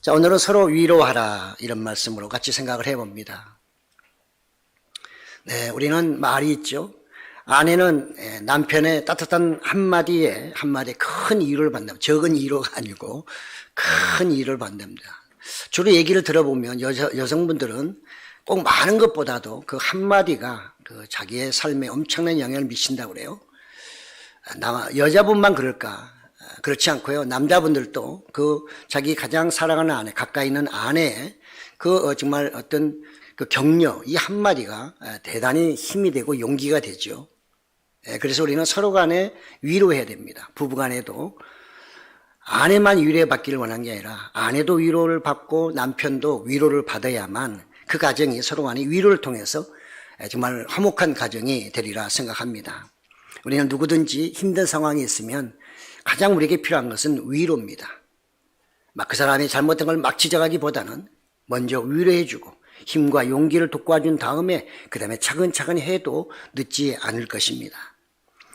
자, 오늘은 서로 위로하라 이런 말씀으로 같이 생각을 해봅니다. 네, 우리는 말이 있죠. 아내는 남편의 따뜻한 한마디에 큰 위로를 받는다. 적은 위로가 아니고 큰 위로를 받는다. 주로 얘기를 들어보면 여성분들은 꼭 많은 것보다도 그 한마디가 그 자기의 삶에 엄청난 영향을 미친다고 그래요. 여자분만 그럴까? 그렇지 않고요. 남자분들도 그 자기 가장 사랑하는 아내, 가까이 있는 아내의 정말 어떤 그 격려, 이 한마디가 대단히 힘이 되고 용기가 되죠. 그래서 우리는 서로 간에 위로해야 됩니다. 부부 간에도 아내만 위로받기를 원하는 게 아니라 아내도 위로를 받고 남편도 위로를 받아야만 그 가정이 서로 간에 위로를 통해서 정말 화목한 가정이 되리라 생각합니다. 우리는 누구든지 힘든 상황이 있으면 가장 우리에게 필요한 것은 위로입니다. 막 그 사람이 잘못된 걸 막 지적하기보다는 먼저 위로해주고 힘과 용기를 돋궈준 다음에 그 다음에 차근차근 해도 늦지 않을 것입니다.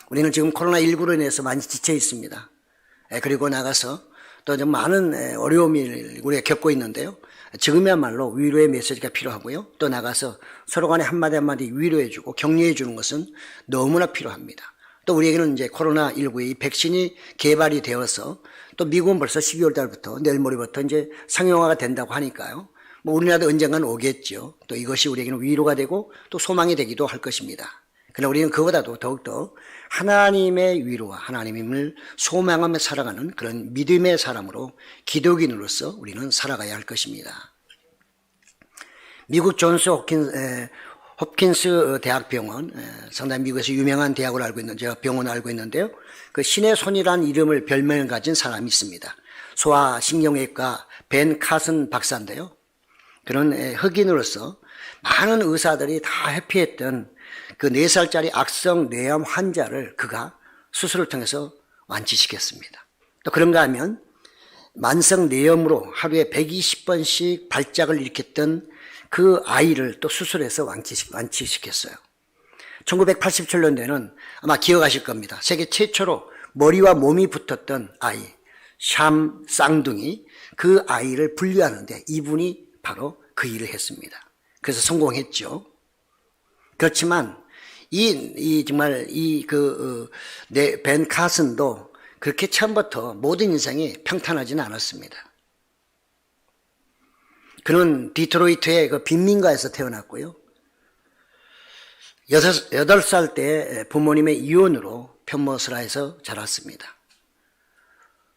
우리는 지금 코로나19로 인해서 많이 지쳐 있습니다. 그리고 나가서 또 좀 많은 어려움을 우리가 겪고 있는데요. 지금이야말로 위로의 메시지가 필요하고요. 또 나가서 서로 간에 한마디 한마디 위로해주고 격려해주는 것은 너무나 필요합니다. 또 우리에게는 이제 코로나19의 백신이 개발이 되어서 또 미국은 벌써 12월 달부터 내일 모레부터 이제 상용화가 된다고 하니까요. 뭐 우리나라도 언젠가는 오겠죠. 또 이것이 우리에게는 위로가 되고 또 소망이 되기도 할 것입니다. 그러나 우리는 그보다도 더욱더 하나님의 위로와 하나님을 소망하며 살아가는 그런 믿음의 사람으로 기독인으로서 우리는 살아가야 할 것입니다. 미국 존스 홉킨스 대학병원, 상당히 미국에서 유명한 대학을 알고 있는, 제가 병원을 알고 있는데요. 그 신의 손이라는 이름을 별명을 가진 사람이 있습니다. 소아신경외과 벤 카슨 박사인데요. 그런 흑인으로서 많은 의사들이 다 회피했던 그 4살짜리 악성 뇌암 환자를 그가 수술을 통해서 완치시켰습니다. 또 그런가 하면 만성 뇌염으로 하루에 120번씩 발작을 일으켰던 그 아이를 또 수술해서 완치시켰어요. 1987년도에는 아마 기억하실 겁니다. 세계 최초로 머리와 몸이 붙었던 아이, 샴 쌍둥이, 그 아이를 분리하는데 이분이 바로 그 일을 했습니다. 그래서 성공했죠. 그렇지만 벤 카슨도 그렇게 처음부터 모든 인생이 평탄하지는 않았습니다. 그는 디트로이트의 그 빈민가에서 태어났고요. 8살 때 부모님의 이혼으로 편모스라에서 자랐습니다.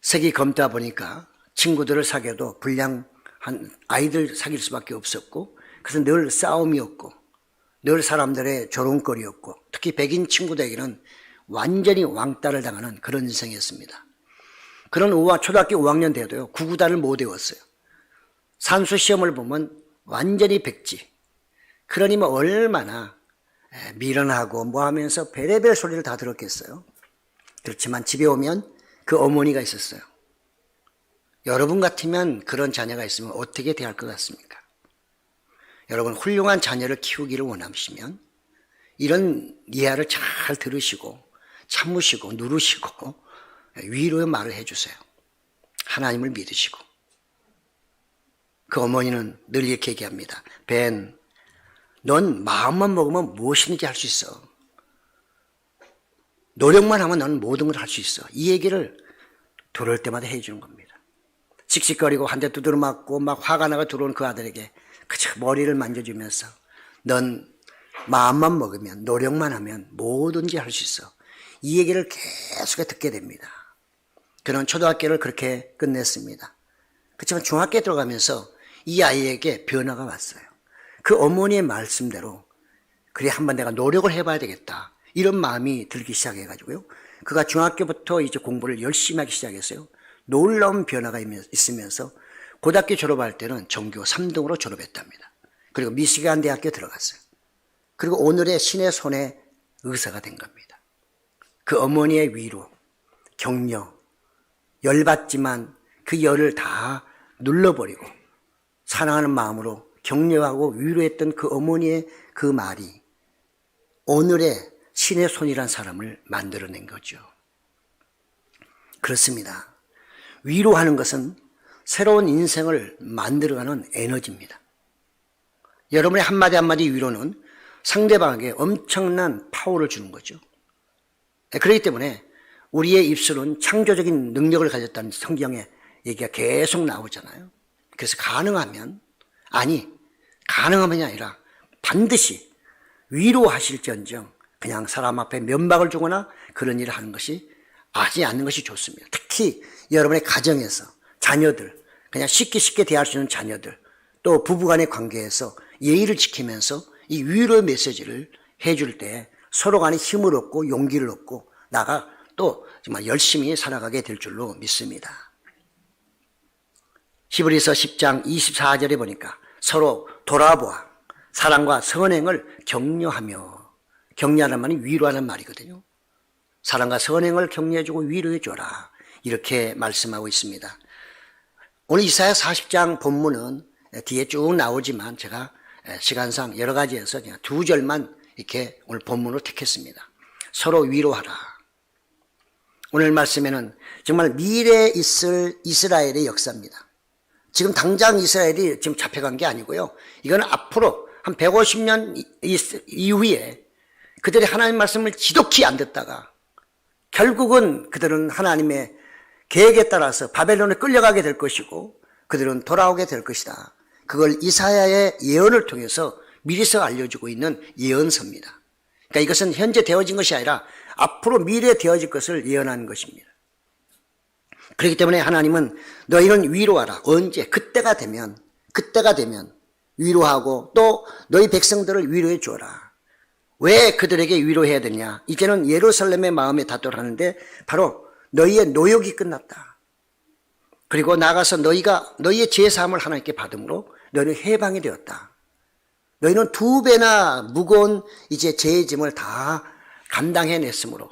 색이 검다 보니까 친구들을 사귀어도 불량한 아이들 사귈 수밖에 없었고, 그래서 늘 싸움이었고 늘 사람들의 조롱거리였고, 특히 백인 친구들에게는 완전히 왕따를 당하는 그런 인생이었습니다. 그런 초등학교 5학년 돼도요, 구구단을 못 외웠어요. 산수 시험을 보면 완전히 백지. 그러니 뭐 얼마나 미련하고 뭐 하면서 별의별 소리를 다 들었겠어요. 그렇지만 집에 오면 그 어머니가 있었어요. 여러분 같으면 그런 자녀가 있으면 어떻게 대할 것 같습니까? 여러분, 훌륭한 자녀를 키우기를 원하시면 이런 이야를 잘 들으시고 참으시고 누르시고 위로의 말을 해주세요. 하나님을 믿으시고. 그 어머니는 늘 이렇게 얘기합니다. 벤, 넌 마음만 먹으면 무엇이든지 할 수 있어. 노력만 하면 너는 모든 걸 할 수 있어. 이 얘기를 들을 때마다 해주는 겁니다. 씩씩거리고 한 대 두드려 맞고 막 화가 나가 들어온 그 아들에게 그저 머리를 만져주면서 넌 마음만 먹으면 노력만 하면 뭐든지 할 수 있어. 이 얘기를 계속 듣게 됩니다. 그는 초등학교를 그렇게 끝냈습니다. 그렇지만 중학교에 들어가면서 이 아이에게 변화가 왔어요. 그 어머니의 말씀대로 그래 한번 내가 노력을 해봐야 되겠다, 이런 마음이 들기 시작해가지고요. 그가 중학교부터 이제 공부를 열심히 하기 시작했어요. 놀라운 변화가 있으면서 고등학교 졸업할 때는 전교 3등으로 졸업했답니다. 그리고 미시간 대학교에 들어갔어요. 그리고 오늘의 신의 손의 의사가 된 겁니다. 그 어머니의 위로, 격려, 열받지만 그 열을 다 눌러버리고 사랑하는 마음으로 격려하고 위로했던 그 어머니의 그 말이 오늘의 신의 손이란 사람을 만들어낸 거죠. 그렇습니다. 위로하는 것은 새로운 인생을 만들어가는 에너지입니다. 여러분의 한마디 한마디 위로는 상대방에게 엄청난 파워를 주는 거죠. 그렇기 때문에 우리의 입술은 창조적인 능력을 가졌다는 성경의 얘기가 계속 나오잖아요. 그래서 가능하면이 아니라 반드시 위로하실지언정 그냥 사람 앞에 면박을 주거나 그런 일을 하는 것이 하지 않는 것이 좋습니다. 특히 여러분의 가정에서 자녀들, 그냥 쉽게 대할 수 있는 자녀들, 또 부부간의 관계에서 예의를 지키면서 이 위로의 메시지를 해줄 때 서로 간에 힘을 얻고 용기를 얻고 나가 또 정말 열심히 살아가게 될 줄로 믿습니다. 히브리서 10장 24절에 보니까 서로 돌아보아 사랑과 선행을 격려하며, 격려하는 말이 위로하는 말이거든요. 사랑과 선행을 격려해주고 위로해줘라, 이렇게 말씀하고 있습니다. 오늘 이사야 40장 본문은 뒤에 쭉 나오지만 제가 시간상 여러 가지에서 그냥 2절만 이렇게 오늘 본문으로 택했습니다. 서로 위로하라. 오늘 말씀에는 정말 미래에 있을 이스라엘의 역사입니다. 지금 당장 이스라엘이 지금 잡혀간 게 아니고요. 이건 앞으로 한 150년 이후에 그들이 하나님 말씀을 지독히 안 듣다가 결국은 그들은 하나님의 계획에 따라서 바벨론에 끌려가게 될 것이고 그들은 돌아오게 될 것이다. 그걸 이사야의 예언을 통해서 미리서 알려주고 있는 예언서입니다. 그러니까 이것은 현재 되어진 것이 아니라 앞으로 미래에 되어질 것을 예언하는 것입니다. 그렇기 때문에 하나님은 너희는 위로하라. 언제? 그때가 되면 위로하고 또 너희 백성들을 위로해 주어라. 왜 그들에게 위로해야 되냐? 이제는 예루살렘의 마음에 닿도록 하는데 바로 너희의 노역이 끝났다. 그리고 나가서 너희의 죄사함을 하나님께 받음으로 너희는 해방이 되었다. 너희는 2배나 무거운 이제 죄의 짐을 다 감당해냈으므로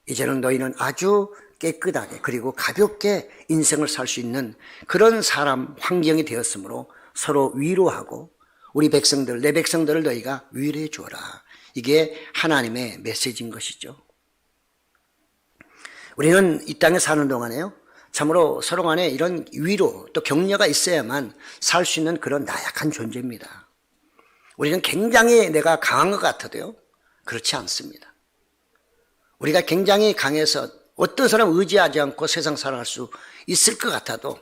이제는 너희는 아주 깨끗하게 그리고 가볍게 인생을 살 수 있는 그런 사람 환경이 되었으므로 서로 위로하고 우리 백성들, 내 백성들을 너희가 위로해 주어라. 이게 하나님의 메시지인 것이죠. 우리는 이 땅에 사는 동안에요, 참으로 서로 간에 이런 위로 또 격려가 있어야만 살 수 있는 그런 나약한 존재입니다. 우리는 굉장히 내가 강한 것 같아도요, 그렇지 않습니다. 우리가 굉장히 강해서 어떤 사람 의지하지 않고 세상 살아갈 수 있을 것 같아도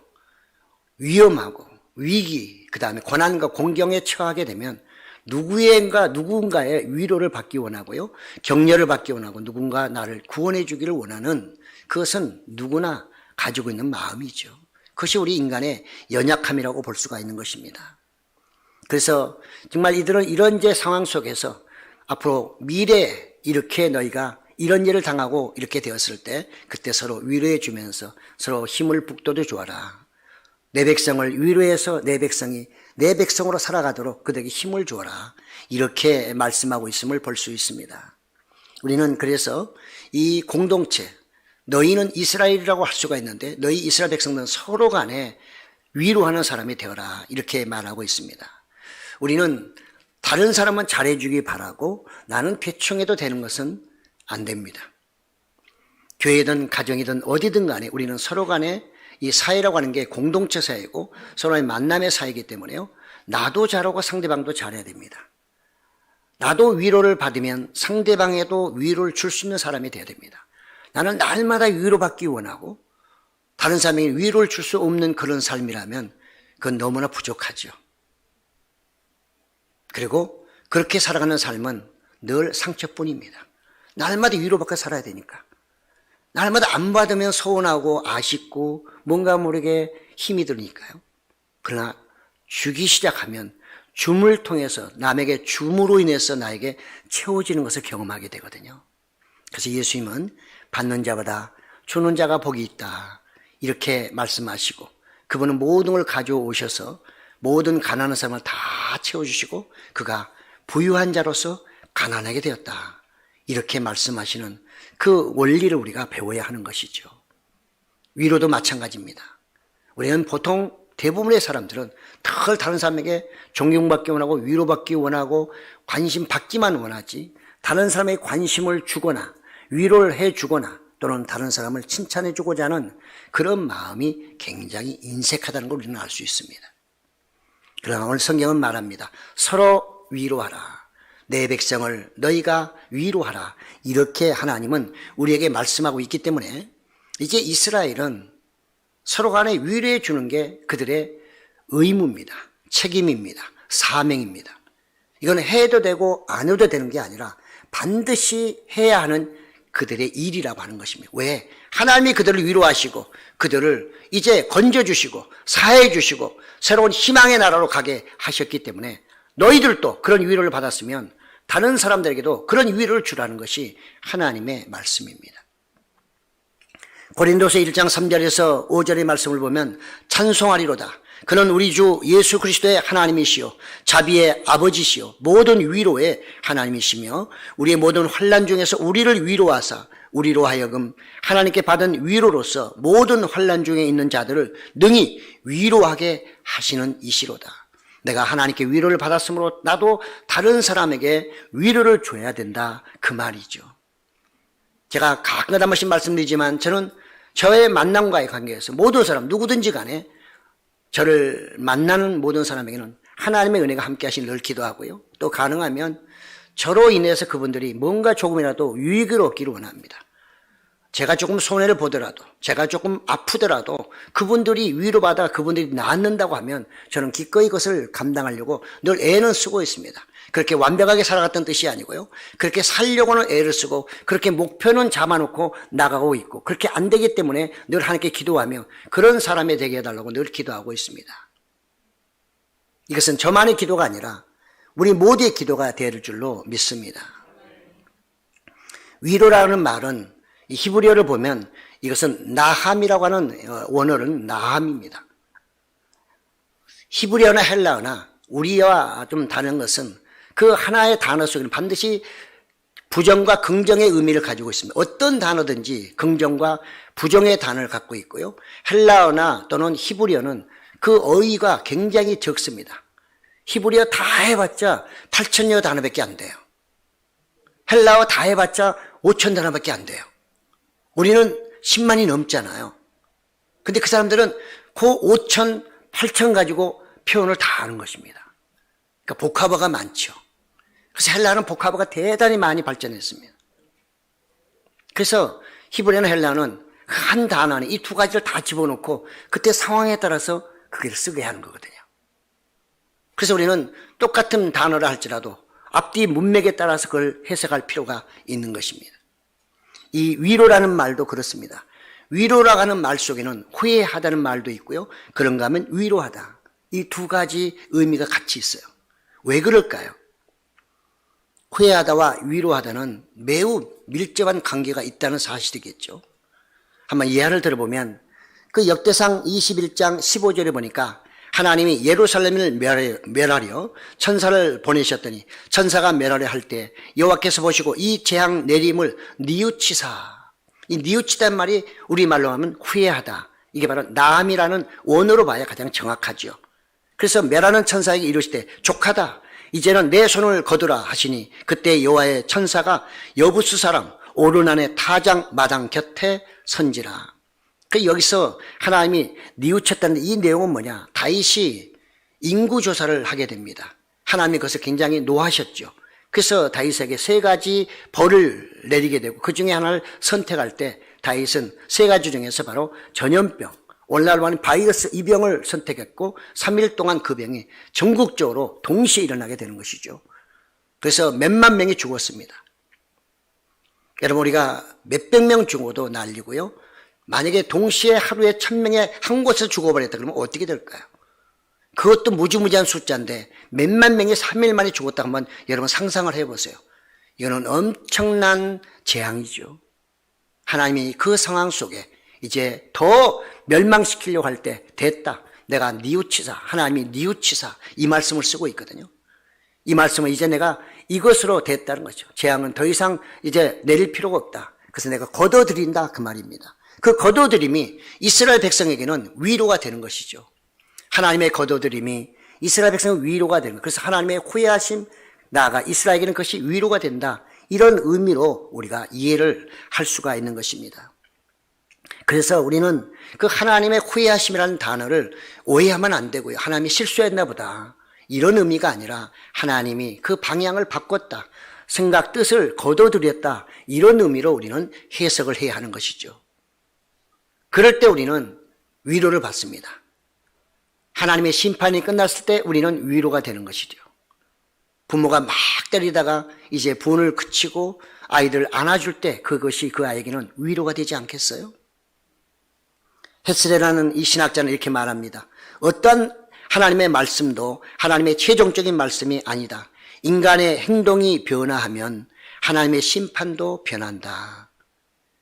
위험하고 위기, 그 다음에 고난과 공경에 처하게 되면 누군가의 위로를 받기 원하고요, 격려를 받기 원하고 누군가 나를 구원해 주기를 원하는 그것은 누구나 가지고 있는 마음이죠. 그것이 우리 인간의 연약함이라고 볼 수가 있는 것입니다. 그래서 정말 이들은 이런 상황 속에서 앞으로 미래에 이렇게 너희가 이런 일을 당하고 이렇게 되었을 때 그때 서로 위로해 주면서 서로 힘을 북돋워 주어라. 내 백성을 위로해서 내 백성이 내 백성으로 살아가도록 그들에게 힘을 주어라. 이렇게 말씀하고 있음을 볼 수 있습니다. 우리는 그래서 이 공동체, 너희는 이스라엘이라고 할 수가 있는데 너희 이스라엘 백성들은 서로 간에 위로하는 사람이 되어라. 이렇게 말하고 있습니다. 우리는 다른 사람은 잘해주기 바라고 나는 배충해도 되는 것은 안 됩니다. 교회든 가정이든 어디든 간에 우리는 서로 간에 이 사회라고 하는 게 공동체 사회이고 서로의 만남의 사회이기 때문에요, 나도 잘하고 상대방도 잘해야 됩니다. 나도 위로를 받으면 상대방에도 위로를 줄 수 있는 사람이 되어야 됩니다. 나는 날마다 위로받기 원하고 다른 사람에게 위로를 줄 수 없는 그런 삶이라면 그건 너무나 부족하죠. 그리고 그렇게 살아가는 삶은 늘 상처뿐입니다. 날마다 위로받고 살아야 되니까. 날마다 안 받으면 서운하고 아쉽고 뭔가 모르게 힘이 드니까요. 그러나 주기 시작하면 줌을 통해서 남에게 줌으로 인해서 나에게 채워지는 것을 경험하게 되거든요. 그래서 예수님은 받는 자보다 주는 자가 복이 있다, 이렇게 말씀하시고 그분은 모든 걸 가져오셔서 모든 가난한 사람을 다 채워주시고 그가 부유한 자로서 가난하게 되었다, 이렇게 말씀하시는 그 원리를 우리가 배워야 하는 것이죠. 위로도 마찬가지입니다. 우리는 보통 대부분의 사람들은 늘 다른 사람에게 존경받기 원하고 위로받기 원하고 관심 받기만 원하지 다른 사람에게 관심을 주거나 위로를 해주거나 또는 다른 사람을 칭찬해주고자 하는 그런 마음이 굉장히 인색하다는 걸 우리는 알 수 있습니다. 그러나 오늘 성경은 말합니다. 서로 위로하라. 내 백성을 너희가 위로하라. 이렇게 하나님은 우리에게 말씀하고 있기 때문에 이제 이스라엘은 서로 간에 위로해 주는 게 그들의 의무입니다. 책임입니다. 사명입니다. 이건 해도 되고 안 해도 되는 게 아니라 반드시 해야 하는 그들의 일이라고 하는 것입니다. 왜? 하나님이 그들을 위로하시고 그들을 이제 건져주시고 사해주시고 새로운 희망의 나라로 가게 하셨기 때문에 너희들도 그런 위로를 받았으면 다른 사람들에게도 그런 위로를 주라는 것이 하나님의 말씀입니다. 고린도서 1장 3절에서 5절의 말씀을 보면 찬송하리로다. 그는 우리 주 예수 그리스도의 하나님이시요 자비의 아버지시요 모든 위로의 하나님이시며 우리의 모든 환난 중에서 우리를 위로하사 우리로 하여금 하나님께 받은 위로로서 모든 환난 중에 있는 자들을 능히 위로하게 하시는 이시로다. 내가 하나님께 위로를 받았으므로 나도 다른 사람에게 위로를 줘야 된다 그 말이죠. 제가 가끔 한 번씩 말씀드리지만 저는 저의 만남과의 관계에서 모든 사람 누구든지 간에 저를 만나는 모든 사람에게는 하나님의 은혜가 함께 하시길 늘 기도하고요. 또 가능하면 저로 인해서 그분들이 뭔가 조금이라도 유익을 얻기를 원합니다. 제가 조금 손해를 보더라도 제가 조금 아프더라도 그분들이 위로받아 그분들이 낫는다고 하면 저는 기꺼이 그것을 감당하려고 늘 애는 쓰고 있습니다. 그렇게 완벽하게 살아갔던 뜻이 아니고요. 그렇게 살려고는 애를 쓰고 그렇게 목표는 잡아놓고 나가고 있고 그렇게 안 되기 때문에 늘 하나님께 기도하며 그런 사람이 되게 해달라고 늘 기도하고 있습니다. 이것은 저만의 기도가 아니라 우리 모두의 기도가 될 줄로 믿습니다. 위로라는 말은 이 히브리어를 보면 이것은 나함이라고 하는 원어는 나함입니다. 히브리어나 헬라어나 우리와 좀 다른 것은 그 하나의 단어 속에는 반드시 부정과 긍정의 의미를 가지고 있습니다. 어떤 단어든지 긍정과 부정의 단어를 갖고 있고요. 헬라어나 또는 히브리어는 그 어휘가 굉장히 적습니다. 히브리어 다 해봤자 8,000여 단어밖에 안 돼요. 헬라어 다 해봤자 5,000 단어밖에 안 돼요. 우리는 10만이 넘잖아요. 근데 그 사람들은 그 5,000, 8,000 가지고 표현을 다 하는 것입니다. 그러니까 복합어가 많죠. 그래서 헬라어는 복합어가 대단히 많이 발전했습니다. 그래서 히브리어나 헬라어는 한 단어 안에 이 두 가지를 다 집어넣고 그때 상황에 따라서 그걸 쓰게 하는 거거든요. 그래서 우리는 똑같은 단어를 할지라도 앞뒤 문맥에 따라서 그걸 해석할 필요가 있는 것입니다. 이 위로라는 말도 그렇습니다. 위로라고 하는 말 속에는 후회하다는 말도 있고요. 그런가 하면 위로하다. 이 두 가지 의미가 같이 있어요. 왜 그럴까요? 후회하다와 위로하다는 매우 밀접한 관계가 있다는 사실이겠죠. 한번 예화를 들어보면 그 역대상 21장 15절에 보니까 하나님이 예루살렘을 멸하려 천사를 보내셨더니 천사가 멸하려 할 때 여호와께서 보시고 이 재앙 내림을 뉘우치사. 이 뉘우치다는 말이 우리말로 하면 후회하다. 이게 바로 나함이라는 원어로 봐야 가장 정확하죠. 그래서 멸하는 천사에게 이르시되 족하다. 이제는 내 손을 거두라 하시니 그때 여호와의 천사가 여부수 사람 오르난의 타작 마당 곁에 선지라. 그 여기서 하나님이 뉘우쳤다는 이 내용은 뭐냐? 다윗이 인구 조사를 하게 됩니다. 하나님이 그것을 굉장히 노하셨죠. 그래서 다윗에게 세 가지 벌을 내리게 되고 그 중에 하나를 선택할 때 다윗은 세 가지 중에서 바로 전염병, 오늘날로 하는 바이러스 이 병을 선택했고 3일 동안 그 병이 전국적으로 동시에 일어나게 되는 것이죠. 그래서 몇만 명이 죽었습니다. 여러분 우리가 몇백 명 죽어도 난리고요. 만약에 동시에 하루에 1,000명이 한 곳에서 죽어버렸다 그러면 어떻게 될까요? 그것도 무지무지한 숫자인데 몇만 명이 3일 만에 죽었다 한번 여러분 상상을 해보세요. 이거는 엄청난 재앙이죠. 하나님이 그 상황 속에 이제 더 멸망시키려고 할 때 됐다. 내가 뉘우치사, 하나님이 뉘우치사 이 말씀을 쓰고 있거든요. 이 말씀은 이제 내가 이것으로 됐다는 거죠. 재앙은 더 이상 이제 내릴 필요가 없다. 그래서 내가 걷어들인다 그 말입니다. 그 걷어들임이 이스라엘 백성에게는 위로가 되는 것이죠. 하나님의 걷어들임이 이스라엘 백성의 위로가 되는 거예요. 그래서 하나님의 후회하심 나아가 이스라엘에게는 그것이 위로가 된다. 이런 의미로 우리가 이해를 할 수가 있는 것입니다. 그래서 우리는 그 하나님의 후회하심이라는 단어를 오해하면 안 되고요. 하나님이 실수했나 보다, 이런 의미가 아니라 하나님이 그 방향을 바꿨다, 생각 뜻을 거둬들였다, 이런 의미로 우리는 해석을 해야 하는 것이죠. 그럴 때 우리는 위로를 받습니다. 하나님의 심판이 끝났을 때 우리는 위로가 되는 것이죠. 부모가 막 때리다가 이제 분을 그치고 아이들 안아줄 때 그것이 그 아이에게는 위로가 되지 않겠어요? 헤스레라는 이 신학자는 이렇게 말합니다. 어떠한 하나님의 말씀도 하나님의 최종적인 말씀이 아니다. 인간의 행동이 변화하면 하나님의 심판도 변한다.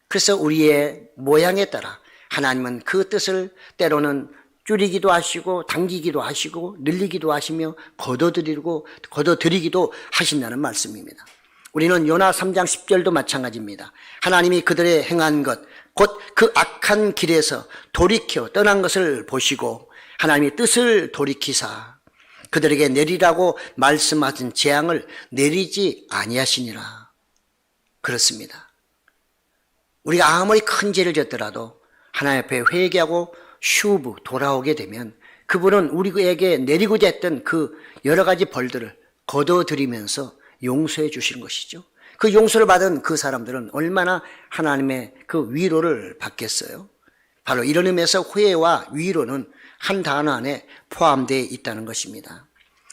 그래서 우리의 모양에 따라 하나님은 그 뜻을 때로는 줄이기도 하시고 당기기도 하시고 늘리기도 하시며 거둬들이기도 하신다는 말씀입니다. 우리는 요나 3장 10절도 마찬가지입니다. 하나님이 그들의 행한 것, 곧 그 악한 길에서 돌이켜 떠난 것을 보시고 하나님의 뜻을 돌이키사 그들에게 내리라고 말씀하신 재앙을 내리지 아니하시니라. 그렇습니다. 우리가 아무리 큰 죄를 졌더라도 하나님 앞에 회개하고 슈브 돌아오게 되면 그분은 우리에게 내리고자 했던 그 여러 가지 벌들을 거둬들이면서 용서해 주시는 것이죠. 그 용서를 받은 그 사람들은 얼마나 하나님의 그 위로를 받겠어요. 바로 이런 의미에서 후회와 위로는 한 단어 안에 포함되어 있다는 것입니다.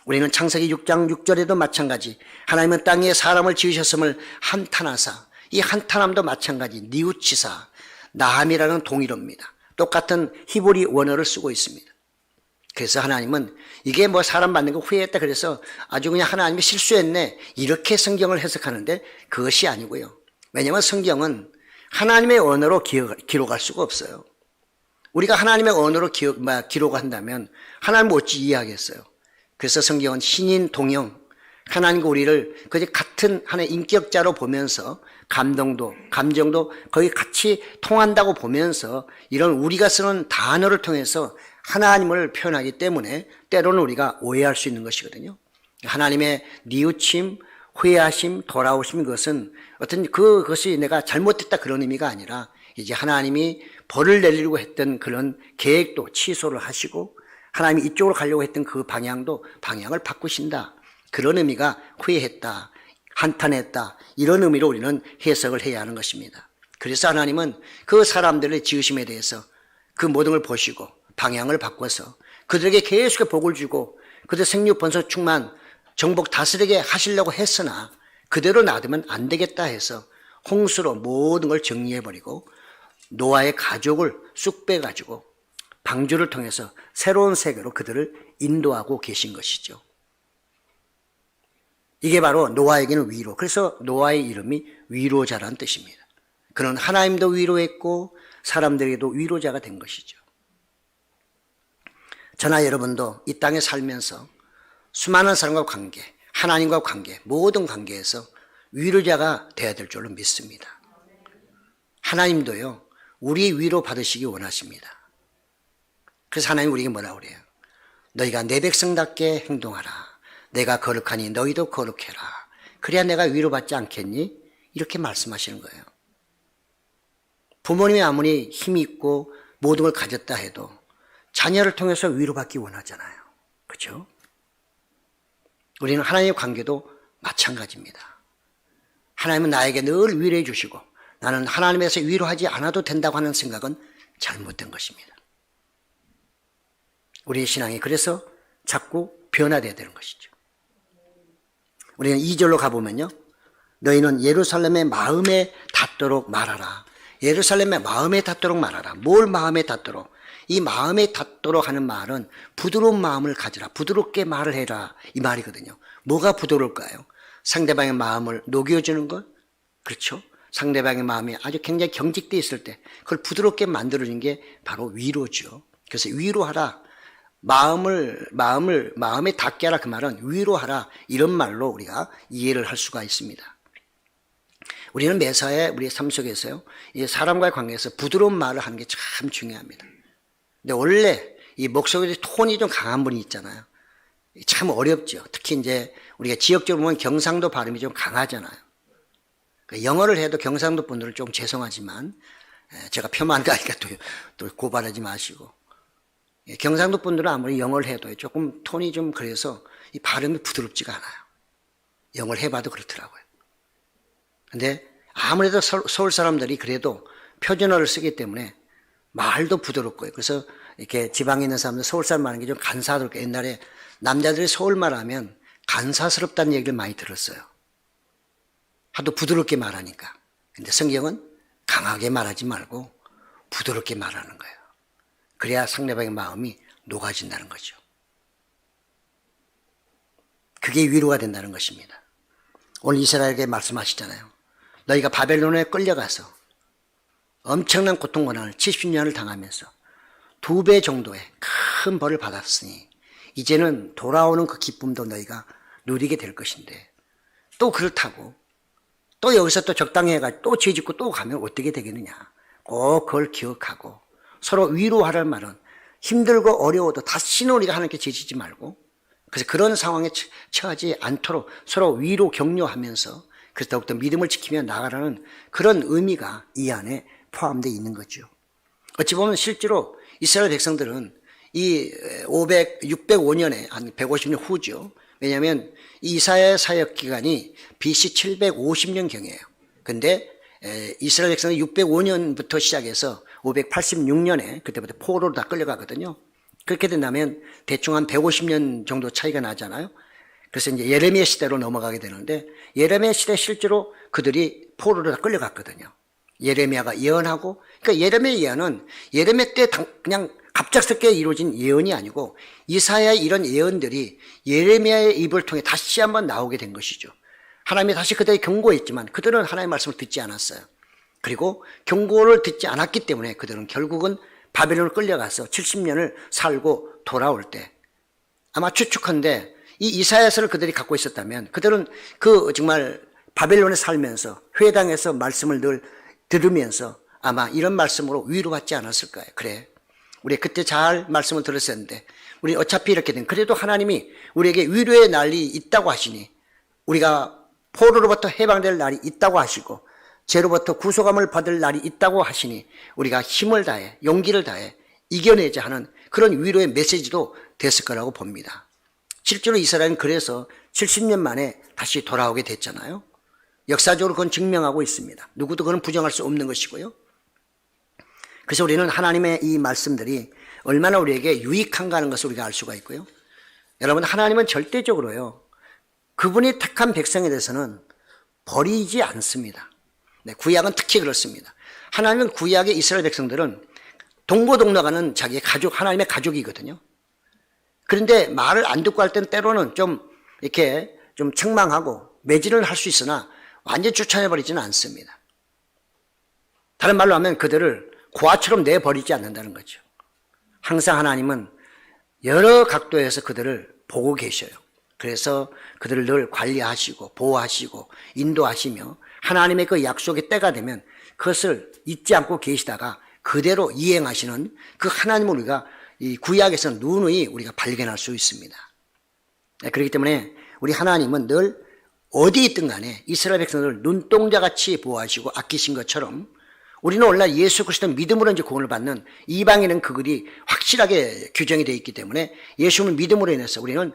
우리는 창세기 6장 6절에도 마찬가지, 하나님은 땅에 사람을 지으셨음을 한탄하사, 이 한탄함도 마찬가지 니우치사, 나함이라는 동일어입니다. 똑같은 히브리 원어를 쓰고 있습니다. 그래서 하나님은 이게 뭐 사람 만든 거 후회했다 그래서 아주 그냥 하나님이 실수했네, 이렇게 성경을 해석하는데 그것이 아니고요. 왜냐하면 성경은 하나님의 언어로 기록할 수가 없어요. 우리가 하나님의 언어로 기록한다면 하나님을 어찌 이해하겠어요. 그래서 성경은 신인 동형, 하나님과 우리를 거의 같은 하나의 인격자로 보면서 감정도 거의 같이 통한다고 보면서 이런 우리가 쓰는 단어를 통해서 하나님을 표현하기 때문에 때로는 우리가 오해할 수 있는 것이거든요. 하나님의 뉘우침, 후회하심, 돌아오심, 그것은 어떤 그것이 내가 잘못했다 그런 의미가 아니라 이제 하나님이 벌을 내리려고 했던 그런 계획도 취소를 하시고 하나님이 이쪽으로 가려고 했던 그 방향을 바꾸신다, 그런 의미가 후회했다, 한탄했다, 이런 의미로 우리는 해석을 해야 하는 것입니다. 그래서 하나님은 그 사람들의 지으심에 대해서 그 모든 걸 보시고 방향을 바꿔서 그들에게 계속 복을 주고 그들 생육 번성 충만 정복 다스리게 하시려고 했으나 그대로 놔두면 안 되겠다 해서 홍수로 모든 걸 정리해버리고 노아의 가족을 쑥 빼가지고 방주를 통해서 새로운 세계로 그들을 인도하고 계신 것이죠. 이게 바로 노아에게는 위로, 그래서 노아의 이름이 위로자라는 뜻입니다. 그는 하나님도 위로했고 사람들에게도 위로자가 된 것이죠. 저나 여러분도 이 땅에 살면서 수많은 사람과 관계, 하나님과 관계, 모든 관계에서 위로자가 되어야 될 줄로 믿습니다. 하나님도요, 우리 위로 받으시기 원하십니다. 그래서 하나님 우리에게 뭐라고 그래요? 너희가 내 백성답게 행동하라. 내가 거룩하니 너희도 거룩해라. 그래야 내가 위로받지 않겠니? 이렇게 말씀하시는 거예요. 부모님이 아무리 힘이 있고 모든 걸 가졌다 해도 자녀를 통해서 위로받기 원하잖아요. 그렇죠? 우리는 하나님의 관계도 마찬가지입니다. 하나님은 나에게 늘 위로해 주시고 나는 하나님에서 위로하지 않아도 된다고 하는 생각은 잘못된 것입니다. 우리의 신앙이 그래서 자꾸 변화되어야 되는 것이죠. 우리는 2절로 가보면요, 너희는 예루살렘의 마음에 닿도록 말하라. 예루살렘의 마음에 닿도록 말하라. 뭘 마음에 닿도록? 이 마음에 닿도록 하는 말은 부드러운 마음을 가지라, 부드럽게 말을 해라, 이 말이거든요. 뭐가 부드러울까요? 상대방의 마음을 녹여주는 것? 그렇죠? 상대방의 마음이 아주 굉장히 경직되어 있을 때 그걸 부드럽게 만들어주는 게 바로 위로죠. 그래서 위로하라, 마음에 닿게 하라, 그 말은 위로하라, 이런 말로 우리가 이해를 할 수가 있습니다. 우리는 매사에 우리의 삶 속에서요, 이 사람과의 관계에서 부드러운 말을 하는 게 참 중요합니다. 근데 원래 이 목소리 톤이 좀 강한 분이 있잖아요. 참 어렵죠. 특히 이제 우리가 지역적으로 보면 경상도 발음이 좀 강하잖아요. 영어를 해도 경상도 분들은 좀 죄송하지만 제가 표만 가니까 또 고발하지 마시고, 경상도 분들은 아무리 영어를 해도 조금 톤이 좀 그래서 이 발음이 부드럽지가 않아요. 영어를 해봐도 그렇더라고요. 근데 아무래도 서울 사람들이 그래도 표준어를 쓰기 때문에 말도 부드럽고요. 그래서 이렇게 지방에 있는 사람들 서울 사람 하는 게 좀 간사스럽고, 옛날에 남자들이 서울말 하면 간사스럽다는 얘기를 많이 들었어요. 하도 부드럽게 말하니까. 근데 성경은 강하게 말하지 말고 부드럽게 말하는 거예요. 그래야 상대방의 마음이 녹아진다는 거죠. 그게 위로가 된다는 것입니다. 오늘 이스라엘에게 말씀하시잖아요. 너희가 바벨론에 끌려가서 엄청난 고통고난을 70년을 당하면서 2배 정도의 큰 벌을 받았으니 이제는 돌아오는 그 기쁨도 너희가 누리게 될 것인데, 또 그렇다고 또 여기서 또 적당히 해가지고 또 죄짓고 또 가면 어떻게 되겠느냐. 꼭 그걸 기억하고 서로 위로하라는 말은 힘들고 어려워도 다시는 우리가 하나님께 죄짓지 말고, 그래서 그런 상황에 처하지 않도록 서로 위로 격려하면서 그래서 더욱더 믿음을 지키며 나가라는 그런 의미가 이 안에 포함되어 있는 거죠. 어찌 보면 실제로 이스라엘 백성들은 이 605년에 한 150년 후죠. 왜냐하면 이사야의 사역 기간이 BC 750년경이에요. 근데 이스라엘 백성은 605년부터 시작해서 586년에 그때부터 포로로 다 끌려가거든요. 그렇게 된다면 대충 한 150년 정도 차이가 나잖아요. 그래서 이제 예레미야 시대로 넘어가게 되는데, 예레미야 시대 실제로 그들이 포로로 다 끌려갔거든요. 예레미야가 예언하고, 그러니까 예레미야 예언은 예레미야 때 그냥 갑작스럽게 이루어진 예언이 아니고 이사야의 이런 예언들이 예레미야의 입을 통해 다시 한번 나오게 된 것이죠. 하나님이 다시 그들이 경고했지만 그들은 하나님의 말씀을 듣지 않았어요. 그리고 경고를 듣지 않았기 때문에 그들은 결국은 바벨론을 끌려가서 70년을 살고 돌아올 때, 아마 추측한데 이 이사야서를 그들이 갖고 있었다면 그들은 그 정말 바벨론에 살면서 회당에서 말씀을 늘 들으면서 아마 이런 말씀으로 위로받지 않았을까요? 그래, 우리 그때 잘 말씀을 들었었는데 우리 어차피 이렇게 된, 그래도 하나님이 우리에게 위로의 날이 있다고 하시니, 우리가 포로로부터 해방될 날이 있다고 하시고 죄로부터 구속함을 받을 날이 있다고 하시니 우리가 힘을 다해 용기를 다해 이겨내자 하는 그런 위로의 메시지도 됐을 거라고 봅니다. 실제로 이스라엘은 그래서 70년 만에 다시 돌아오게 됐잖아요. 역사적으로 그건 증명하고 있습니다. 누구도 그건 부정할 수 없는 것이고요. 그래서 우리는 하나님의 이 말씀들이 얼마나 우리에게 유익한가 하는 것을 우리가 알 수가 있고요. 여러분, 하나님은 절대적으로요, 그분이 택한 백성에 대해서는 버리지 않습니다. 네, 구약은 특히 그렇습니다. 하나님은 구약의 이스라엘 백성들은 동고동락하는 자기의 가족, 하나님의 가족이거든요. 그런데 말을 안 듣고 할 땐 때로는 좀 이렇게 좀 책망하고 매질을 할 수 있으나 완전히 쫓아내버리지는 않습니다. 다른 말로 하면 그들을 고아처럼 내버리지 않는다는 거죠. 항상 하나님은 여러 각도에서 그들을 보고 계셔요. 그래서 그들을 늘 관리하시고 보호하시고 인도하시며 하나님의 그 약속의 때가 되면 그것을 잊지 않고 계시다가 그대로 이행하시는 그 하나님을 우리가 이 구약에서 누누이 우리가 발견할 수 있습니다. 그렇기 때문에 우리 하나님은 늘 어디 있든 간에 이스라엘 백성들을 눈동자같이 보호하시고 아끼신 것처럼 우리는 원래 예수 그리스도 믿음으로 이제 구원을 받는 이방인은 그들이 확실하게 규정이 되어 있기 때문에 예수를 믿음으로 인해서 우리는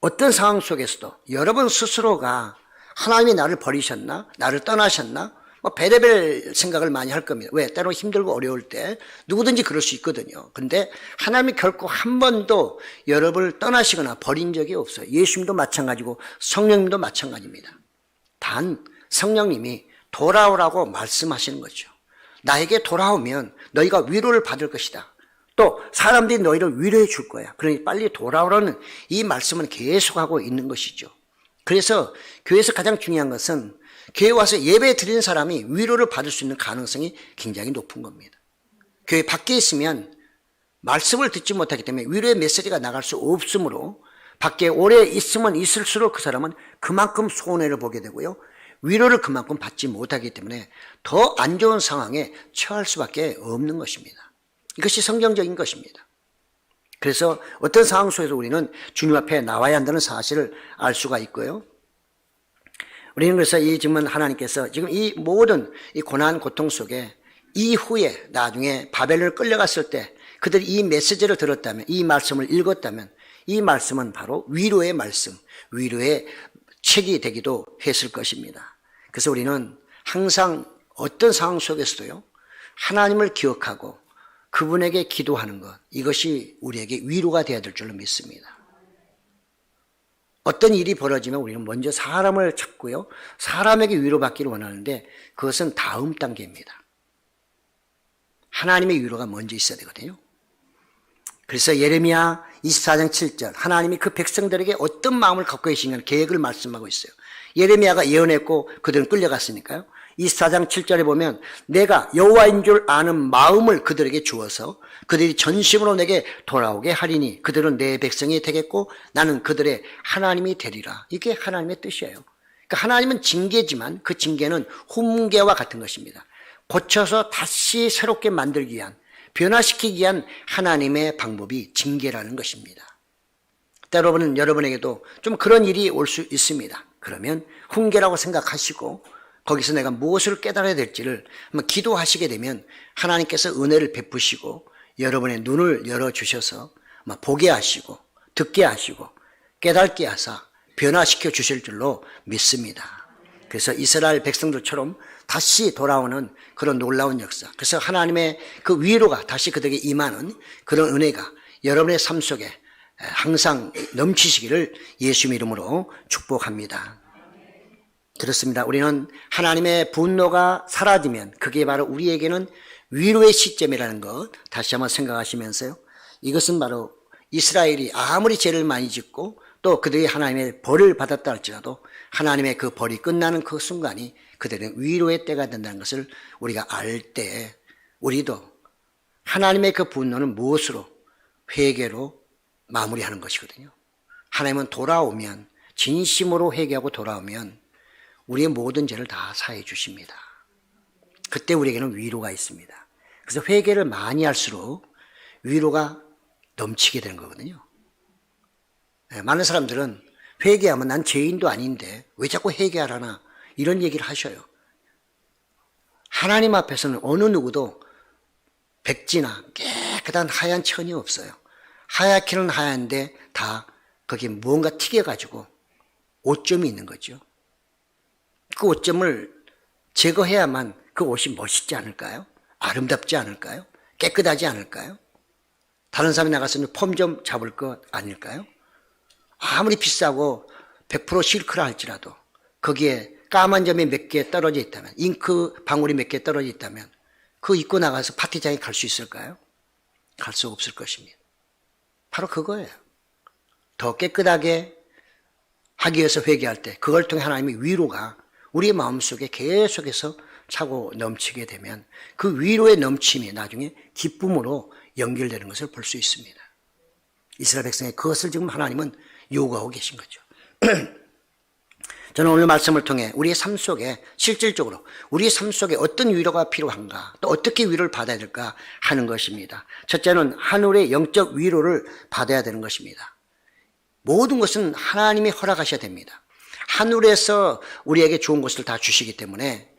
어떤 상황 속에서도 여러분 스스로가 하나님이 나를 버리셨나? 나를 떠나셨나? 뭐 베레벨 생각을 많이 할 겁니다. 왜? 때로 힘들고 어려울 때 누구든지 그럴 수 있거든요. 그런데 하나님이 결코 한 번도 여러분을 떠나시거나 버린 적이 없어요. 예수님도 마찬가지고 성령님도 마찬가지입니다. 단 성령님이 돌아오라고 말씀하시는 거죠. 나에게 돌아오면 너희가 위로를 받을 것이다. 또 사람들이 너희를 위로해 줄 거야. 그러니 빨리 돌아오라는 이 말씀은 계속하고 있는 것이죠. 그래서 교회에서 가장 중요한 것은 교회 와서 예배 드리는 사람이 위로를 받을 수 있는 가능성이 굉장히 높은 겁니다. 교회 밖에 있으면 말씀을 듣지 못하기 때문에 위로의 메시지가 나갈 수 없으므로 밖에 오래 있으면 있을수록 그 사람은 그만큼 손해를 보게 되고요. 위로를 그만큼 받지 못하기 때문에 더 안 좋은 상황에 처할 수밖에 없는 것입니다. 이것이 성경적인 것입니다. 그래서 어떤 상황 속에서 우리는 주님 앞에 나와야 한다는 사실을 알 수가 있고요. 우리는 그래서 이 지금 하나님께서 지금 이 모든 이 고난 고통 속에 이후에 나중에 바벨론을 끌려갔을 때 그들이 이 메시지를 들었다면, 이 말씀을 읽었다면, 이 말씀은 바로 위로의 말씀, 위로의 책이 되기도 했을 것입니다. 그래서 우리는 항상 어떤 상황 속에서도요, 하나님을 기억하고 그분에게 기도하는 것, 이것이 우리에게 위로가 되어야 될 줄로 믿습니다. 어떤 일이 벌어지면 우리는 먼저 사람을 찾고요, 사람에게 위로받기를 원하는데 그것은 다음 단계입니다. 하나님의 위로가 먼저 있어야 되거든요. 그래서 예레미야 24장 7절, 하나님이 그 백성들에게 어떤 마음을 갖고 계신가 계획을 말씀하고 있어요. 예레미야가 예언했고 그들은 끌려갔으니까요. 24장 7절에 보면 내가 여호와인 줄 아는 마음을 그들에게 주어서 그들이 전심으로 내게 돌아오게 하리니 그들은 내 백성이 되겠고 나는 그들의 하나님이 되리라. 이게 하나님의 뜻이에요. 그러니까 하나님은 징계지만 그 징계는 훈계와 같은 것입니다. 고쳐서 다시 새롭게 만들기 위한, 변화시키기 위한 하나님의 방법이 징계라는 것입니다. 때로는 여러분에게도 좀 그런 일이 올 수 있습니다. 그러면 훈계라고 생각하시고 거기서 내가 무엇을 깨달아야 될지를 한번 기도하시게 되면 하나님께서 은혜를 베푸시고 여러분의 눈을 열어주셔서 보게 하시고 듣게 하시고 깨닫게 하사 변화시켜 주실 줄로 믿습니다. 그래서 이스라엘 백성들처럼 다시 돌아오는 그런 놀라운 역사, 그래서 하나님의 그 위로가 다시 그들에게 임하는 그런 은혜가 여러분의 삶 속에 항상 넘치시기를 예수님 이름으로 축복합니다. 그렇습니다. 우리는 하나님의 분노가 사라지면 그게 바로 우리에게는 위로의 시점이라는 것 다시 한번 생각하시면서요, 이것은 바로 이스라엘이 아무리 죄를 많이 짓고 또 그들이 하나님의 벌을 받았다 할지라도 하나님의 그 벌이 끝나는 그 순간이 그들의 위로의 때가 된다는 것을 우리가 알 때 우리도 하나님의 그 분노는 무엇으로? 회개로 마무리하는 것이거든요. 하나님은 돌아오면, 진심으로 회개하고 돌아오면 우리의 모든 죄를 다 사해 주십니다. 그때 우리에게는 위로가 있습니다. 그래서 회개를 많이 할수록 위로가 넘치게 되는 거거든요. 많은 사람들은 회개하면 난 죄인도 아닌데 왜 자꾸 회개하라나 이런 얘기를 하셔요. 하나님 앞에서는 어느 누구도 백지나 깨끗한 하얀 천이 없어요. 하얗기는 하얀데 다 거기에 무언가 튀겨가지고 오점이 있는 거죠. 그 오점을 제거해야만 그 옷이 멋있지 않을까요? 아름답지 않을까요? 깨끗하지 않을까요? 다른 사람이 나가서 폼 좀 잡을 것 아닐까요? 아무리 비싸고 100% 실크라 할지라도 거기에 까만 점이 몇 개 떨어져 있다면, 잉크 방울이 몇 개 떨어져 있다면 그거 입고 나가서 파티장에 갈 수 있을까요? 갈 수 없을 것입니다. 바로 그거예요. 더 깨끗하게 하기 위해서 회개할 때 그걸 통해 하나님의 위로가 우리의 마음속에 계속해서 차고 넘치게 되면 그 위로의 넘침이 나중에 기쁨으로 연결되는 것을 볼 수 있습니다. 이스라엘 백성의 그것을 지금 하나님은 요구하고 계신 거죠. 저는 오늘 말씀을 통해 우리의 삶 속에 실질적으로 우리의 삶 속에 어떤 위로가 필요한가, 또 어떻게 위로를 받아야 될까 하는 것입니다. 첫째는 하늘의 영적 위로를 받아야 되는 것입니다. 모든 것은 하나님이 허락하셔야 됩니다. 하늘에서 우리에게 좋은 것을 다 주시기 때문에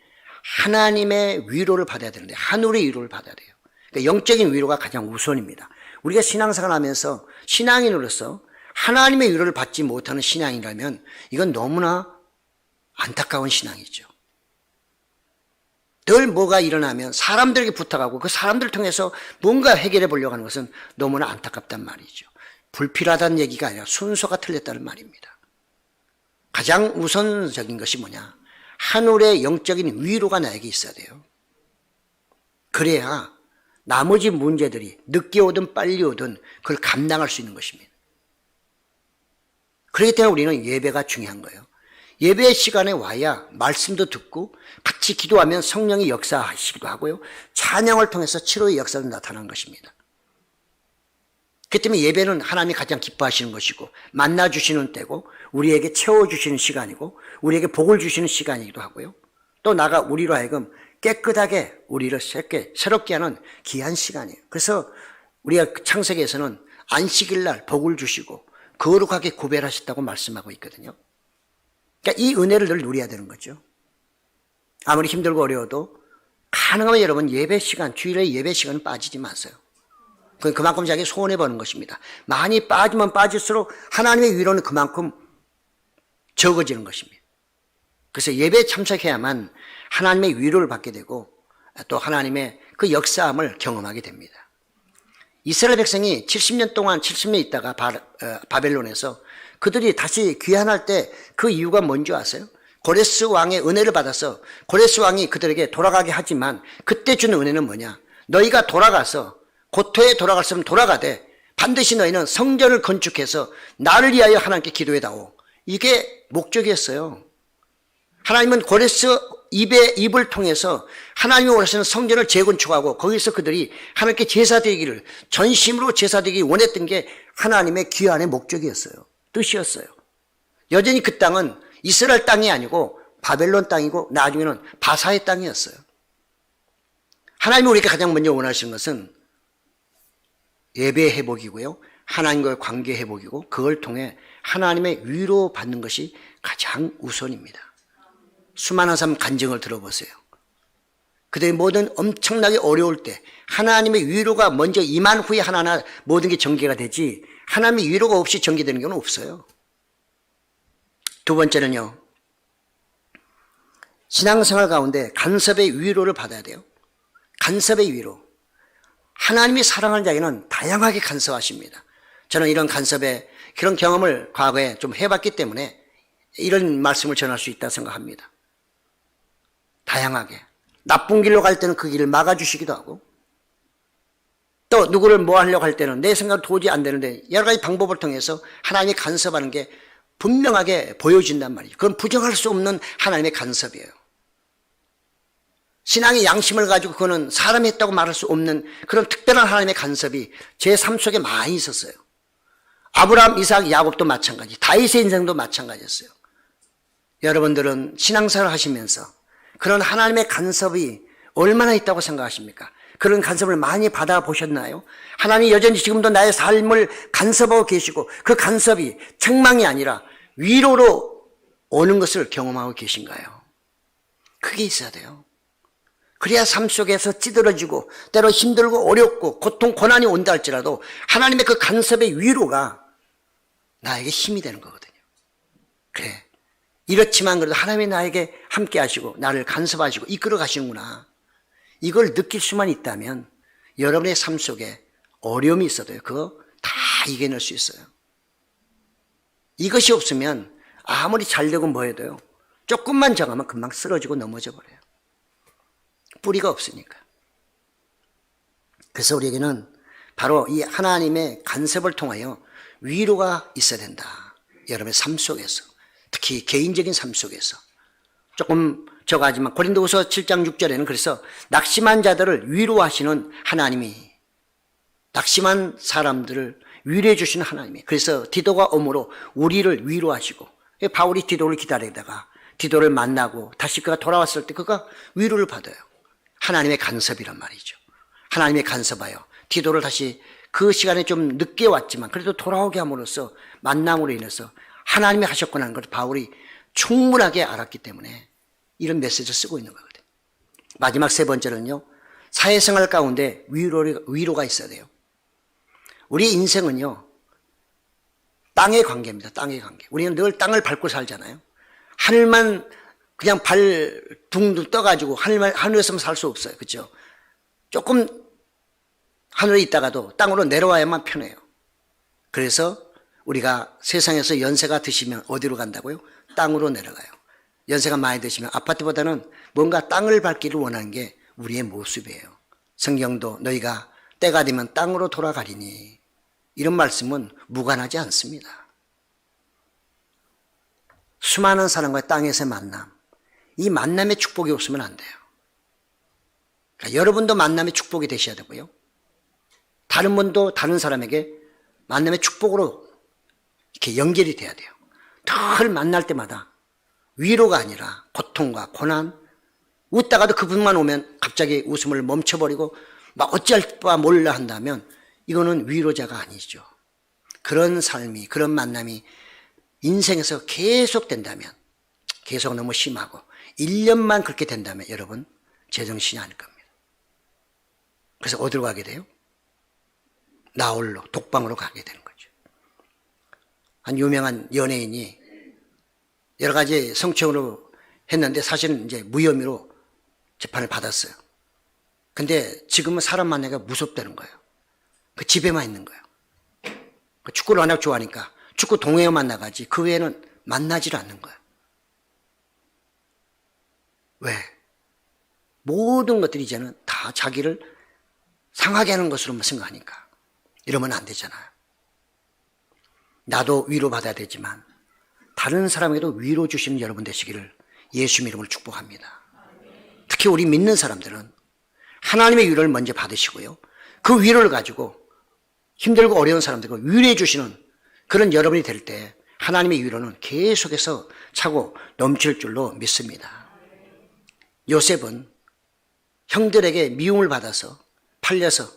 하나님의 위로를 받아야 되는데 하늘의 위로를 받아야 돼요. 그러니까 영적인 위로가 가장 우선입니다. 우리가 신앙생활 하면서 신앙인으로서 하나님의 위로를 받지 못하는 신앙이라면 이건 너무나 안타까운 신앙이죠. 늘 뭐가 일어나면 사람들에게 부탁하고 그 사람들을 통해서 뭔가 해결해 보려고 하는 것은 너무나 안타깝단 말이죠. 불필요하다는 얘기가 아니라 순서가 틀렸다는 말입니다. 가장 우선적인 것이 뭐냐? 하늘의 영적인 위로가 나에게 있어야 돼요. 그래야 나머지 문제들이 늦게 오든 빨리 오든 그걸 감당할 수 있는 것입니다. 그렇기 때문에 우리는 예배가 중요한 거예요. 예배 시간에 와야 말씀도 듣고 같이 기도하면 성령이 역사하시기도 하고요. 찬양을 통해서 치료의 역사도 나타나는 것입니다. 그렇기 때문에 예배는 하나님이 가장 기뻐하시는 것이고 만나주시는 때고 우리에게 채워주시는 시간이고 우리에게 복을 주시는 시간이기도 하고요. 또 나가 우리로 하여금 깨끗하게 우리를 새롭게 하는 귀한 시간이에요. 그래서 우리가 창세기에서는 안식일 날 복을 주시고 거룩하게 구별하셨다고 말씀하고 있거든요. 그러니까 이 은혜를 늘 누려야 되는 거죠. 아무리 힘들고 어려워도 가능하면 여러분 예배 시간, 주일에 예배 시간은 빠지지 마세요. 그만큼 자기 손해보는 것입니다. 많이 빠지면 빠질수록 하나님의 위로는 그만큼 적어지는 것입니다. 그래서 예배에 참석해야만 하나님의 위로를 받게 되고 또 하나님의 그 역사함을 경험하게 됩니다. 이스라엘 백성이 70년 동안 70년 있다가 바벨론에서 그들이 다시 귀환할 때 그 이유가 뭔지 아세요? 고레스 왕의 은혜를 받아서 고레스 왕이 그들에게 돌아가게 하지만 그때 주는 은혜는 뭐냐? 너희가 돌아가서 고토에 돌아갔으면 돌아가되 반드시 너희는 성전을 건축해서 나를 위하여 하나님께 기도해다오. 이게 목적이었어요. 하나님은 고레스 입을 통해서 하나님이 원하시는 성전을 재건축하고 거기서 그들이 하나님께 제사드리기를 전심으로 제사드리기 원했던 게 하나님의 귀환의 목적이었어요. 뜻이었어요. 여전히 그 땅은 이스라엘 땅이 아니고 바벨론 땅이고 나중에는 바사의 땅이었어요. 하나님이 우리에게 가장 먼저 원하시는 것은 예배의 회복이고요. 하나님과의 관계의 회복이고 그걸 통해 하나님의 위로 받는 것이 가장 우선입니다. 수많은 사람 간증을 들어보세요. 그들이 모든 엄청나게 어려울 때 하나님의 위로가 먼저 임한 후에 하나하나 모든 게 전개가 되지 하나님의 위로가 없이 전개되는 경우는 없어요. 두 번째는요. 신앙생활 가운데 간섭의 위로를 받아야 돼요. 간섭의 위로. 하나님이 사랑하는 자에게는 다양하게 간섭하십니다. 저는 이런 간섭의 그런 경험을 과거에 좀 해봤기 때문에 이런 말씀을 전할 수 있다 생각합니다. 다양하게. 나쁜 길로 갈 때는 그 길을 막아주시기도 하고 또 누구를 뭐 하려고 할 때는 내 생각은 도저히 안 되는데 여러 가지 방법을 통해서 하나님이 간섭하는 게 분명하게 보여진단 말이죠. 그건 부정할 수 없는 하나님의 간섭이에요. 신앙의 양심을 가지고 그거는 사람이 했다고 말할 수 없는 그런 특별한 하나님의 간섭이 제 삶 속에 많이 있었어요. 아브라함, 이삭, 야곱도 마찬가지, 다윗의 인생도 마찬가지였어요. 여러분들은 신앙생활을 하시면서 그런 하나님의 간섭이 얼마나 있다고 생각하십니까? 그런 간섭을 많이 받아보셨나요? 하나님이 여전히 지금도 나의 삶을 간섭하고 계시고 그 간섭이 책망이 아니라 위로로 오는 것을 경험하고 계신가요? 그게 있어야 돼요. 그래야 삶 속에서 찌들어지고 때로 힘들고 어렵고 고통, 고난이 온다 할지라도 하나님의 그 간섭의 위로가 나에게 힘이 되는 거거든요. 그래, 이렇지만 그래도 하나님이 나에게 함께 하시고 나를 간섭하시고 이끌어 가시는구나. 이걸 느낄 수만 있다면 여러분의 삶 속에 어려움이 있어도요. 그거 다 이겨낼 수 있어요. 이것이 없으면 아무리 잘되고 뭐해도요. 조금만 정하면 금방 쓰러지고 넘어져 버려요. 뿌리가 없으니까. 그래서 우리에게는 바로 이 하나님의 간섭을 통하여 위로가 있어야 된다. 여러분의 삶 속에서. 특히 개인적인 삶 속에서. 조금 저가지만 고린도후서 7장 6절에는 그래서 낙심한 자들을 위로하시는 하나님이 낙심한 사람들을 위로해 주시는 하나님이 그래서 디도가 오므로 우리를 위로하시고 바울이 디도를 기다리다가 디도를 만나고 다시 그가 돌아왔을 때 그가 위로를 받아요. 하나님의 간섭이란 말이죠. 하나님의 간섭하여 디도를 다시 그 시간에 좀 늦게 왔지만 그래도 돌아오게 함으로써 만남으로 인해서 하나님이 하셨구나 하는 걸 바울이 충분하게 알았기 때문에 이런 메시지를 쓰고 있는 거거든요. 마지막 세 번째는요. 사회생활 가운데 위로가 있어야 돼요. 우리 인생은요. 땅의 관계입니다. 땅의 관계. 우리는 늘 땅을 밟고 살잖아요. 하늘만 그냥 발 둥둥 떠가지고 하늘에서만 살 수 없어요. 그렇죠? 조금 하늘에 있다가도 땅으로 내려와야만 편해요. 그래서 우리가 세상에서 연세가 드시면 어디로 간다고요? 땅으로 내려가요. 연세가 많이 드시면 아파트보다는 뭔가 땅을 밟기를 원하는 게 우리의 모습이에요. 성경도 너희가 때가 되면 땅으로 돌아가리니 이런 말씀은 무관하지 않습니다. 수많은 사람과의 땅에서의 만남, 이 만남의 축복이 없으면 안 돼요. 그러니까 여러분도 만남의 축복이 되셔야 되고요. 다른 분도 다른 사람에게 만남의 축복으로 이렇게 연결이 돼야 돼요. 늘 만날 때마다 위로가 아니라 고통과 고난, 웃다가도 그분만 오면 갑자기 웃음을 멈춰버리고 막 어찌할 바 몰라 한다면 이거는 위로자가 아니죠. 그런 삶이, 그런 만남이 인생에서 계속 된다면 계속 너무 심하고 1년만 그렇게 된다면 여러분 제정신이 아닐 겁니다. 그래서 어디로 가게 돼요? 나홀로 독방으로 가게 되는 거죠. 한 유명한 연예인이 여러 가지 성추행으로 했는데 사실은 이제 무혐의로 재판을 받았어요. 근데 지금은 사람 만나기가 무섭다는 거예요. 그 집에만 있는 거예요. 축구를 워낙 좋아하니까 축구 동호회만 나가지 그 외에는 만나지를 않는 거예요. 왜? 모든 것들이 이제는 다 자기를 상하게 하는 것으로만 생각하니까 이러면 안 되잖아요. 나도 위로받아야 되지만 다른 사람에게도 위로 주시는 여러분 되시기를 예수님 이름으로 축복합니다. 특히 우리 믿는 사람들은 하나님의 위로를 먼저 받으시고요. 그 위로를 가지고 힘들고 어려운 사람들과 위로해 주시는 그런 여러분이 될 때 하나님의 위로는 계속해서 차고 넘칠 줄로 믿습니다. 요셉은 형들에게 미움을 받아서 팔려서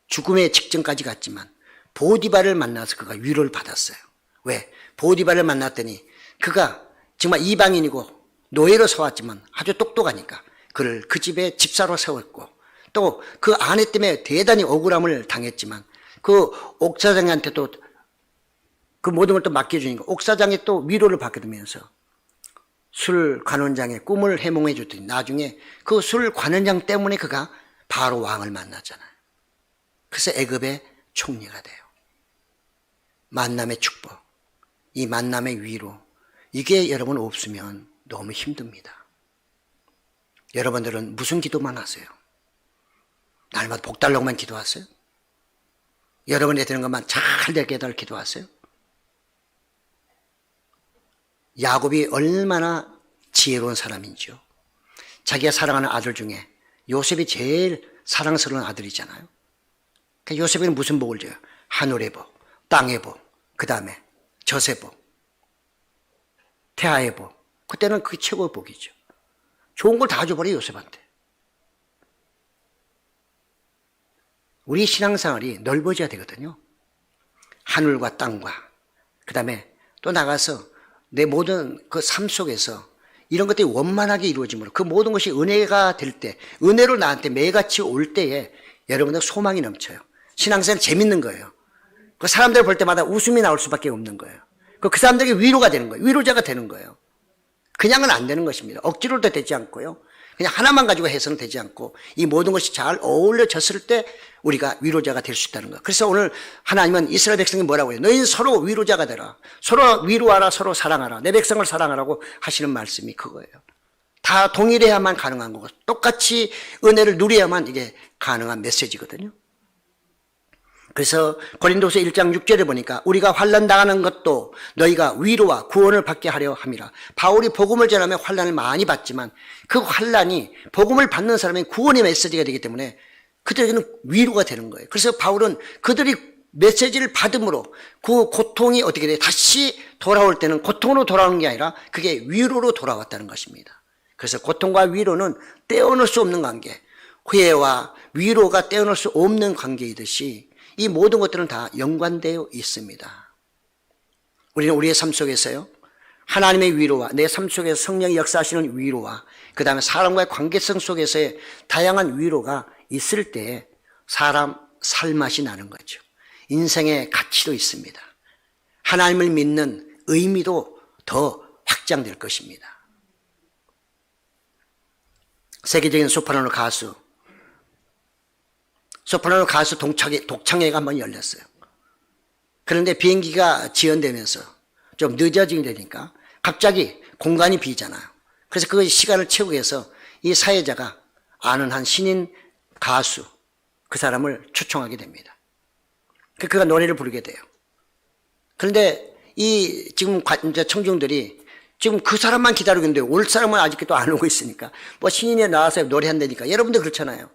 죽음의 직전까지 갔지만 보디발을 만나서 그가 위로를 받았어요. 왜? 보디발을 만났더니 그가 정말 이방인이고 노예로 서왔지만 아주 똑똑하니까 그를 그 집에 집사로 세웠고 또 그 아내 때문에 대단히 억울함을 당했지만 그 옥사장한테 또 그 모든 걸 또 맡겨주니까 옥사장이 또 위로를 받게 되면서 술 관원장의 꿈을 해몽해 줬더니 나중에 그 술 관원장 때문에 그가 바로 왕을 만나잖아요. 그래서 애굽의 총리가 돼요. 만남의 축복, 이 만남의 위로, 이게 여러분 없으면 너무 힘듭니다. 여러분들은 무슨 기도만 하세요? 날마다 복 달라고만 기도하세요? 여러분이 되는 것만 잘 되게 해달라고 기도하세요? 야곱이 얼마나 지혜로운 사람인지요. 자기가 사랑하는 아들 중에 요셉이 제일 사랑스러운 아들이잖아요. 그러니까 요셉에는 무슨 복을 줘요? 하늘의 복, 땅의 복, 그 다음에 젖의 복, 태아의 복. 그때는 그게 최고의 복이죠. 좋은 걸 다 줘버려요, 요셉한테. 우리 신앙생활이 넓어져야 되거든요. 하늘과 땅과 그 다음에 또 나가서 내 모든 그 삶 속에서 이런 것들이 원만하게 이루어짐으로 그 모든 것이 은혜가 될 때, 은혜로 나한테 매같이 올 때에 여러분들 소망이 넘쳐요. 신앙생활 재밌는 거예요. 그 사람들 볼 때마다 웃음이 나올 수밖에 없는 거예요. 그 사람들에게 위로가 되는 거예요. 위로자가 되는 거예요. 그냥은 안 되는 것입니다. 억지로도 되지 않고요. 그냥 하나만 가지고 해서는 되지 않고 이 모든 것이 잘 어울려졌을 때 우리가 위로자가 될 수 있다는 거예요. 그래서 오늘 하나님은 이스라엘 백성이 뭐라고 해요? 너희는 서로 위로자가 되라. 서로 위로하라, 서로 사랑하라. 내 백성을 사랑하라고 하시는 말씀이 그거예요. 다 동일해야만 가능한 거고 똑같이 은혜를 누려야만 이게 가능한 메시지거든요. 그래서 고린도서 1장 6절에 보니까 우리가 환난 당하는 것도 너희가 위로와 구원을 받게 하려 함이라. 바울이 복음을 전하며 환난을 많이 받지만 그 환난이 복음을 받는 사람의 구원의 메시지가 되기 때문에 그들에게는 위로가 되는 거예요. 그래서 바울은 그들이 메시지를 받음으로 그 고통이 어떻게 돼요? 다시 돌아올 때는 고통으로 돌아오는 게 아니라 그게 위로로 돌아왔다는 것입니다. 그래서 고통과 위로는 떼어놓을 수 없는 관계, 회개와 위로가 떼어놓을 수 없는 관계이듯이 이 모든 것들은 다 연관되어 있습니다. 우리는 우리의 삶 속에서요, 하나님의 위로와 내 삶 속에서 성령이 역사하시는 위로와 그 다음에 사람과의 관계성 속에서의 다양한 위로가 있을 때 사람 살맛이 나는 거죠. 인생의 가치도 있습니다. 하나님을 믿는 의미도 더 확장될 것입니다. 세계적인 소프라노 가수 독창회가 한번 열렸어요. 그런데 비행기가 지연되면서 좀 늦어지게 되니까 갑자기 공간이 비잖아요. 그래서 그 시간을 채우기 위해서 이 사회자가 아는 한 신인 가수 그 사람을 초청하게 됩니다. 그가 노래를 부르게 돼요. 그런데 이 지금 청중들이 지금 그 사람만 기다리고 있는데 올 사람은 아직도 안 오고 있으니까 뭐 신인이 나와서 노래한다니까 여러분들 그렇잖아요.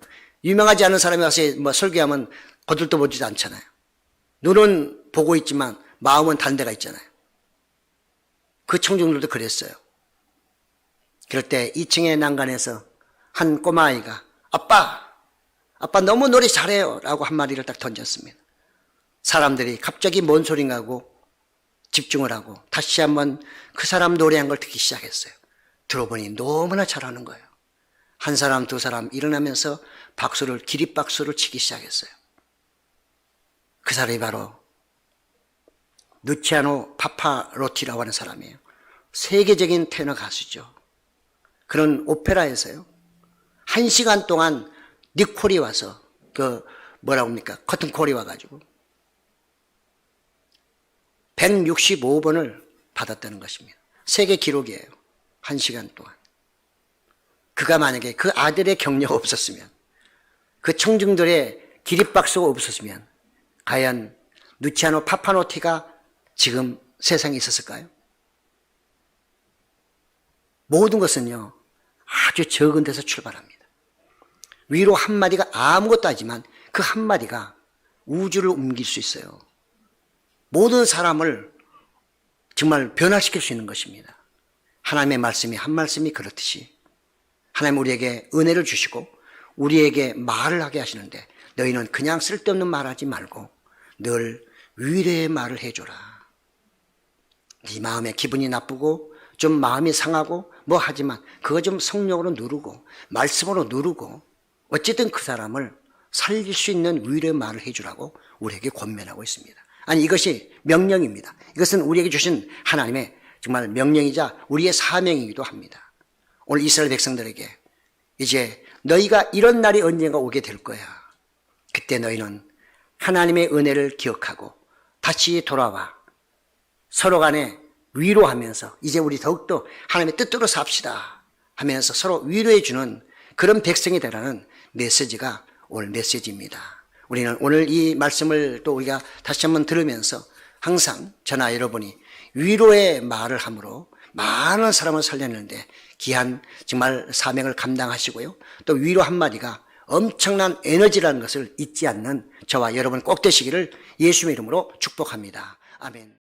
유명하지 않은 사람이 와서 뭐 설교하면 거들떠 보지도 않잖아요. 눈은 보고 있지만 마음은 다른 데가 있잖아요. 그 청중들도 그랬어요. 그럴 때 2층의 난간에서 한 꼬마아이가 아빠 너무 노래 잘해요 라고 한마디를 딱 던졌습니다. 사람들이 갑자기 뭔 소린가 하고 집중을 하고 다시 한번 그 사람 노래한 걸 듣기 시작했어요. 들어보니 너무나 잘하는 거예요. 한 사람, 두 사람 일어나면서 박수를, 기립박수를 치기 시작했어요. 그 사람이 바로 루치아노 파파로티라고 하는 사람이에요. 세계적인 테너 가수죠. 그런 오페라에서요, 1시간 동안 닉콜이 와서, 뭐라고 합니까? 커튼콜이 와가지고 165번을 받았다는 것입니다. 세계 기록이에요. 1시간 동안. 그가 만약에 그 아들의 격려가 없었으면, 그 청중들의 기립박수가 없었으면 과연 루치아노 파파노티가 지금 세상에 있었을까요? 모든 것은요, 아주 적은 데서 출발합니다. 위로 한마디가 아무것도 하지만 그 한마디가 우주를 옮길 수 있어요. 모든 사람을 정말 변화시킬 수 있는 것입니다. 하나님의 말씀이 한 말씀이 그렇듯이 하나님 우리에게 은혜를 주시고 우리에게 말을 하게 하시는데, 너희는 그냥 쓸데없는 말하지 말고 늘 위로의 말을 해줘라. 네 마음에 기분이 나쁘고 좀 마음이 상하고 뭐 하지만 그거 좀 성령으로 누르고 말씀으로 누르고 어쨌든 그 사람을 살릴 수 있는 위로의 말을 해주라고 우리에게 권면하고 있습니다. 아니, 이것이 명령입니다. 이것은 우리에게 주신 하나님의 정말 명령이자 우리의 사명이기도 합니다. 오늘 이스라엘 백성들에게 이제 너희가 이런 날이 언젠가 오게 될 거야. 그때 너희는 하나님의 은혜를 기억하고 다시 돌아와 서로 간에 위로하면서 이제 우리 더욱더 하나님의 뜻대로 삽시다 하면서 서로 위로해 주는 그런 백성이 되라는 메시지가 오늘 메시지입니다. 우리는 오늘 이 말씀을 또 우리가 다시 한번 들으면서 항상 저나 여러분이 위로의 말을 함으로 많은 사람을 살려내는데 귀한 정말 사명을 감당하시고요. 또 위로 한마디가 엄청난 에너지라는 것을 잊지 않는 저와 여러분 꼭 되시기를 예수의 이름으로 축복합니다. 아멘.